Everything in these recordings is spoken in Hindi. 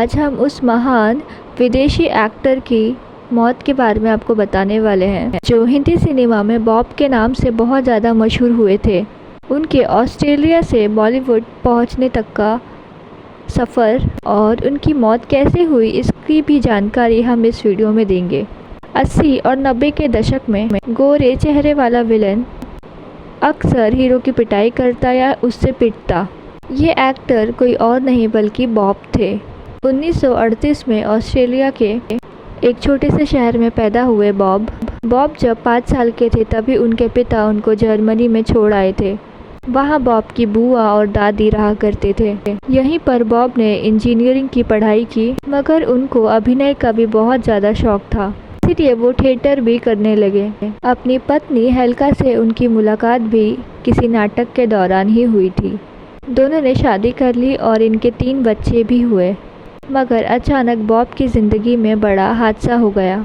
आज हम उस महान विदेशी एक्टर की मौत के बारे में आपको बताने वाले हैं जो हिंदी सिनेमा में बॉब के नाम से बहुत ज़्यादा मशहूर हुए थे। उनके ऑस्ट्रेलिया से बॉलीवुड पहुंचने तक का सफ़र और उनकी मौत कैसे हुई इसकी भी जानकारी हम इस वीडियो में देंगे। 80 और 90 के दशक में गोरे चेहरे वाला विलन अक्सर हीरो की पिटाई करता या उससे पिटता। ये एक्टर कोई और नहीं बल्कि बॉब थे। 1938 में ऑस्ट्रेलिया के एक छोटे से शहर में पैदा हुए बॉब जब 5 साल के थे तभी उनके पिता उनको जर्मनी में छोड़ आए थे। वहाँ बॉब की बुआ और दादी रहा करते थे। यहीं पर बॉब ने इंजीनियरिंग की पढ़ाई की, मगर उनको अभिनय का भी बहुत ज़्यादा शौक था, इसलिए वो थिएटर भी करने लगे। अपनी पत्नी हेल्का से उनकी मुलाकात भी किसी नाटक के दौरान ही हुई थी। दोनों ने शादी कर ली और इनके 3 बच्चे भी हुए, मगर अचानक बॉब की ज़िंदगी में बड़ा हादसा हो गया।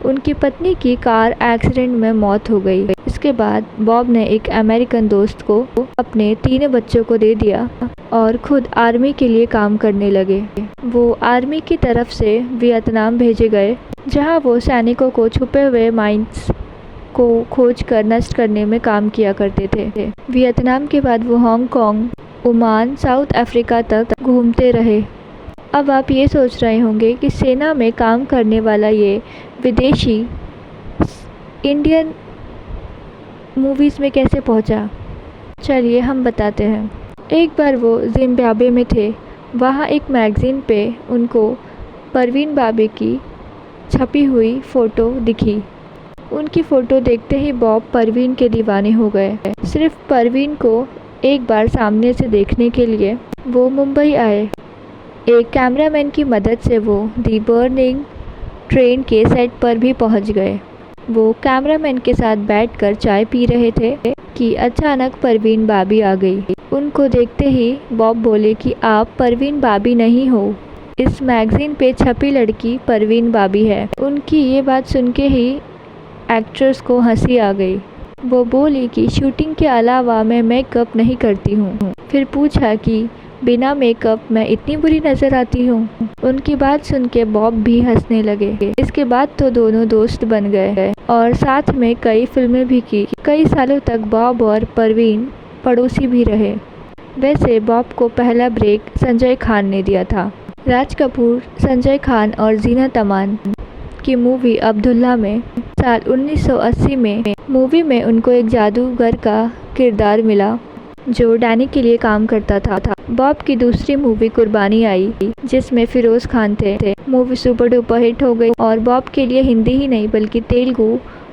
उनकी पत्नी की कार एक्सीडेंट में मौत हो गई। इसके बाद बॉब ने एक अमेरिकन दोस्त को अपने 3 बच्चों को दे दिया और खुद आर्मी के लिए काम करने लगे। वो आर्मी की तरफ से वियतनाम भेजे गए, जहां वो सैनिकों को छुपे हुए माइंस को खोज कर नष्ट करने में काम किया करते थे। वियतनाम के बाद वो हांगकांग, ओमान, साउथ अफ्रीका तक घूमते रहे। अब आप ये सोच रहे होंगे कि सेना में काम करने वाला ये विदेशी इंडियन मूवीज़ में कैसे पहुंचा। चलिए हम बताते हैं। एक बार वो जिम्बाब्वे में थे। वहाँ एक मैगज़ीन पे उनको परवीन बाबे की छपी हुई फ़ोटो दिखी। उनकी फ़ोटो देखते ही बॉब परवीन के दीवाने हो गए। सिर्फ परवीन को एक बार सामने से देखने के लिए वो मुंबई आए। एक कैमरामैन की मदद से वो दी बर्निंग ट्रेन के सेट पर भी पहुंच गए। वो कैमरामैन के साथ बैठकर चाय पी रहे थे कि अचानक परवीन बाबी आ गई। उनको देखते ही बॉब बोले कि आप परवीन बाबी नहीं हो, इस मैगज़ीन पे छपी लड़की परवीन बाबी है। उनकी ये बात सुन के ही एक्ट्रेस को हंसी आ गई। वो बोली कि शूटिंग के अलावा मैं मेकअप नहीं करती हूँ। फिर पूछा कि बिना मेकअप मैं इतनी बुरी नज़र आती हूँ। उनकी बात सुन के बॉब भी हंसने लगे। इसके बाद तो दोनों दोस्त बन गए और साथ में कई फिल्में भी की। कई सालों तक बॉब और परवीन पड़ोसी भी रहे। वैसे बॉब को पहला ब्रेक संजय खान ने दिया था। राज कपूर, संजय खान और जीनत अमान की मूवी अब्दुल्ला में साल 1980 में मूवी में उनको एक जादूगर का किरदार मिला जो डैनी के लिए काम करता था। बॉब की दूसरी मूवी कुर्बानी आई, जिसमें फिरोज खान थे। मूवी सुपर डुपर हिट हो गई और बॉब के लिए हिंदी ही नहीं बल्कि तेलुगु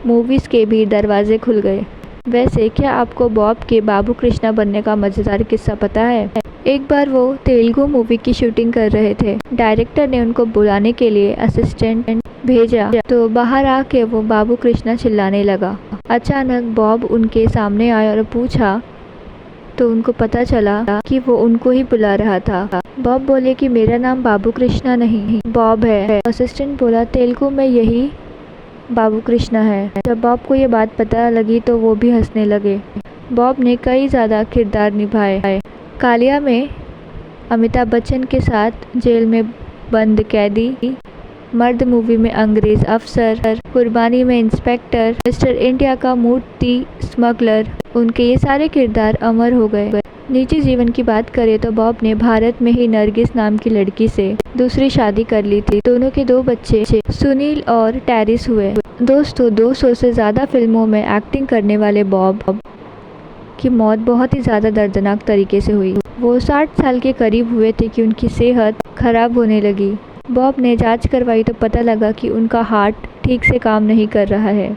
मूवीज़ के भी दरवाजे खुल गए। वैसे क्या आपको बॉब के बाबू कृष्णा बनने का मज़ेदार किस्सा पता है? एक बार वो तेलुगु मूवी की शूटिंग कर रहे थे। डायरेक्टर ने उनको बुलाने के लिए असिस्टेंट भेजा तो बाहर आके वो बाबू कृष्णा चिल्लाने लगा। अचानक बॉब उनके सामने आया और पूछा तो उनको पता चला कि वो उनको ही बुला रहा था। बॉब बोले कि मेरा नाम बाबू कृष्णा नहीं बॉब है। असिस्टेंट बोला तेलुगु में यही बाबू कृष्णा है। जब बॉब को ये बात पता लगी तो वो भी हंसने लगे। बॉब ने कई ज़्यादा किरदार निभाए। कालिया में अमिताभ बच्चन के साथ जेल में बंद कैदी, मर्द मूवी में अंग्रेज़ अफसर, कुर्बानी में इंस्पेक्टर, मिस्टर इंडिया का मूर्ति स्मगलर, उनके ये सारे किरदार अमर हो गए। निजी जीवन की बात करें तो बॉब ने भारत में ही नरगिस नाम की लड़की से दूसरी शादी कर ली थी। दोनों के 2 बच्चे सुनील और टेरिस हुए। दोस्तों 200 से ज़्यादा फिल्मों में एक्टिंग करने वाले बॉब की मौत बहुत ही ज़्यादा दर्दनाक तरीके से हुई। वो 60 साल के करीब हुए थे कि उनकी सेहत खराब होने लगी। बॉब ने जांच करवाई तो पता लगा कि उनका हार्ट ठीक से काम नहीं कर रहा है।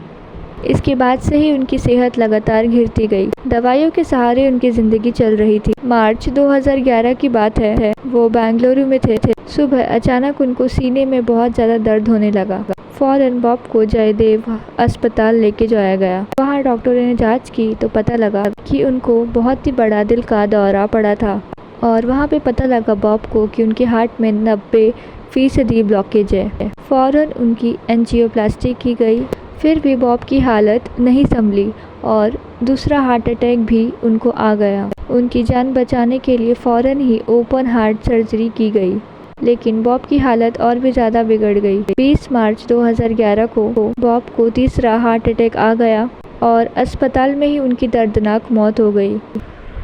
इसके बाद से ही उनकी सेहत लगातार गिरती गई। दवाइयों के सहारे उनकी ज़िंदगी चल रही थी। मार्च 2011 की बात है। वो बेंगलुरु में थे। सुबह अचानक उनको सीने में बहुत ज़्यादा दर्द होने लगा। फ़ौरन बॉब को जयदेव अस्पताल लेके जाया गया। वहाँ डॉक्टरों ने जांच की तो पता लगा कि उनको बहुत ही बड़ा दिल का दौरा पड़ा था और वहाँ पे पता लगा बॉब को कि उनके हार्ट में 90% ब्लॉकेज है। फ़ौरन उनकी एंजियोप्लास्टी की गई। फिर भी बॉब की हालत नहीं संभली और दूसरा हार्ट अटैक भी उनको आ गया। उनकी जान बचाने के लिए फ़ौरन ही ओपन हार्ट सर्जरी की गई। लेकिन बॉब की हालत और भी ज़्यादा बिगड़ गई। 20 मार्च 2011 को बॉब को तीसरा हार्ट अटैक आ गया और अस्पताल में ही उनकी दर्दनाक मौत हो गई।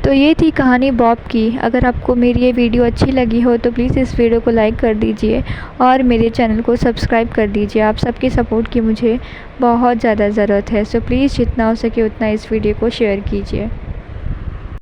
तो ये थी कहानी बॉब की। अगर आपको मेरी ये वीडियो अच्छी लगी हो तो प्लीज़ इस वीडियो को लाइक कर दीजिए और मेरे चैनल को सब्सक्राइब कर दीजिए। आप सबके सपोर्ट की मुझे बहुत ज़्यादा ज़रूरत है। सो प्लीज़ जितना हो सके उतना इस वीडियो को शेयर कीजिए।